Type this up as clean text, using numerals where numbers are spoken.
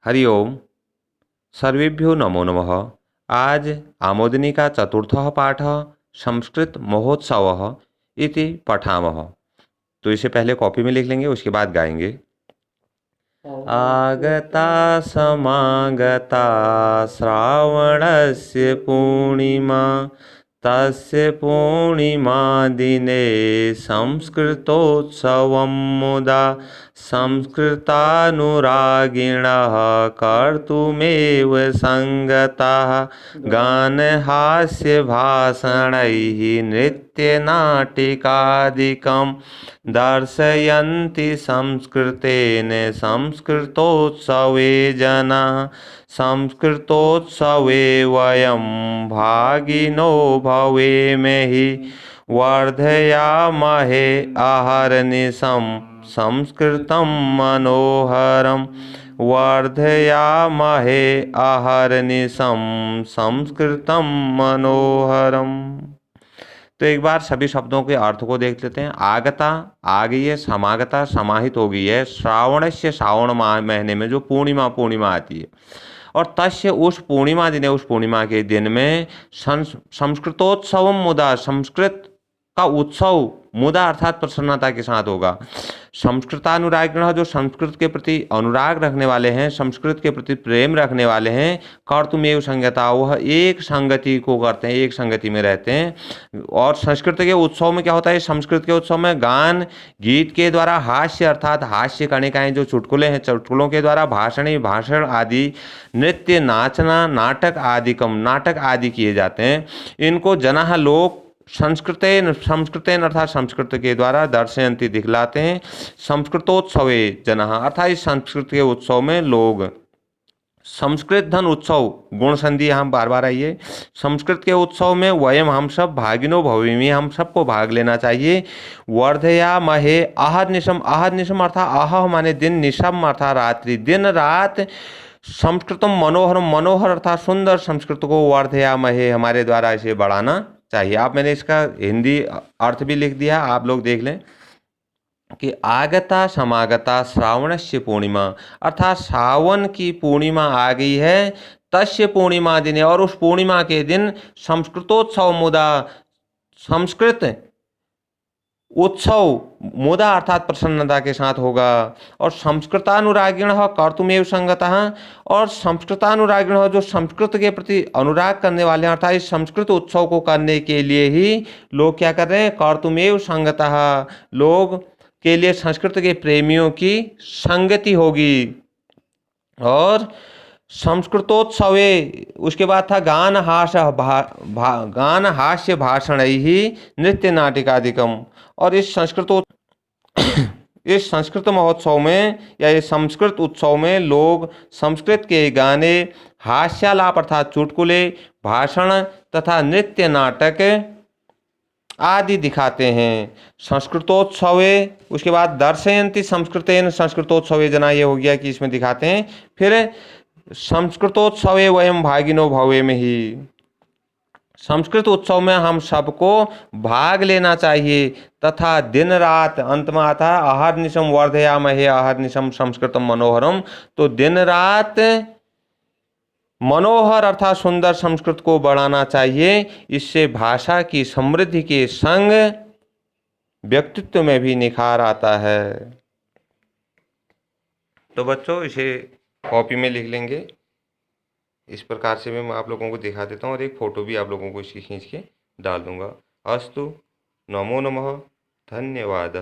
हरि ओम। सर्वेभ्यो नमो नमः। आज आमोदनी का चतुर्थः पाठः संस्कृत महोत्सवः इति पठामः। तो इसे पहले कॉपी में लिख लेंगे, उसके बाद गाएंगे। आगता समागता श्रावणस्य पूर्णिमा तस्य पूर्णिमा दिने संस्कृतोत्सवं मुदा संस्कृतानुरागिणः कर्तुमेव संगताः गानहास्यभाषणैः नृत्यनाटिकादिकं दर्शयन्ति संस्कृतेन संस्कृतोत्सवे जनाः। संस्कृतोत्सवे वयं भागिनो भवेमहि वर्धयामहे अहर्निशं संस्कृतं मनोहरं वर्धयामहे अहर्निशं संस्कृतं मनोहरम। तो एक बार सभी शब्दों के अर्थ को देख लेते हैं। आगता आ गई है, समागता समाहित हो गई है। श्रावण से श्रावण महीने में जो पूर्णिमा आती है, और तस्य उस पूर्णिमा दिन, उस पूर्णिमा के दिन में संस्कृतोत्सव मुदा, संस्कृत का उत्सव मुदा अर्थात प्रसन्नता के साथ होगा। संस्कृतानुरागिण जो संस्कृत के प्रति अनुराग रखने वाले हैं, संस्कृत के प्रति प्रेम रखने वाले हैं, कर्तुमेव संगता, वह एक संगति को करते हैं, एक संगति में रहते हैं। और संस्कृत के उत्सव में क्या होता है? संस्कृत के उत्सव में गान गीत के द्वारा, हास्य अर्थात हास्य कणिकाएं जो चुटकुले हैं, चुटकुलों के द्वारा, भाषण आदि, नृत्य नाचना, नाटक आदि किए जाते हैं। इनको जनाः लोग संस्कृतेन अर्थात संस्कृत के द्वारा दर्शयन्ति दिखलाते हैं। संस्कृतोत्सवे जनाः अर्थात इस संस्कृत के उत्सव में लोग, संस्कृत धन उत्सव, गुण संधि यहाँ बार बार आई है। संस्कृत के उत्सव में वयम हम सब भागिनो भवेमि, हम सबको भाग लेना चाहिए। वर्धयामहे अहर्निशम अर्थात अह माने दिन, निशम अर्थात रात्रि, दिन रात संस्कृतम मनोहरम, मनोहर अर्थात सुंदर संस्कृत को वर्धयामहे हमारे द्वारा इसे बढ़ाना चाहिए। आप मैंने इसका हिंदी अर्थ भी लिख दिया, आप लोग देख लें कि आगता समागता श्रावणस्य पूर्णिमा अर्थात सावन की पूर्णिमा आ गई है। तस्य पूर्णिमा दिन, और उस पूर्णिमा के दिन संस्कृतोत्सव मुदा, संस्कृत उत्सव मुदा अर्थात प्रसन्नता के साथ होगा। और संस्कृतानुरागिण कर्तुमेव संगतः, और संस्कृतानुरागिण जो संस्कृत के प्रति अनुराग करने वाले हैं, अर्थात इस संस्कृत उत्सव को करने के लिए ही लोग क्या कर रहे हैं? कर्तुमेव संगतः, लोग के लिए संस्कृत के प्रेमियों की संगति होगी। और संस्कृतोत्सवे उसके बाद था गान हास्य भाषण ही नृत्य नाटिकादिकम। और इस संस्कृत महोत्सव में या इस संस्कृत उत्सव में लोग संस्कृत के गाने, हास्यालाप अर्थात चुटकुले, भाषण तथा नृत्य नाटक आदि दिखाते हैं। संस्कृतोत्सवे उसके बाद दर्शयन्ति संस्कृतेन संस्कृतोत्सवे जना, ये हो गया कि इसमें दिखाते हैं। फिर संस्कृतोत्सवे वयम भागिनो भवेमहि, संस्कृत उत्सव में हम सबको भाग लेना चाहिए। तथा दिन रात, अंत में आता है अहर्निशम वर्धयामहे अहर्निशम संस्कृतम मनोहरम, तो दिन रात मनोहर अर्थात सुंदर संस्कृत को बढ़ाना चाहिए। इससे भाषा की समृद्धि के संग व्यक्तित्व में भी निखार आता है। तो बच्चों इसे कॉपी में लिख लेंगे, इस प्रकार से मैं आप लोगों को दिखा देता हूँ, और एक फ़ोटो भी आप लोगों को इसकी खींच के डाल दूँगा। अस्तु, नमो नमः, धन्यवाद।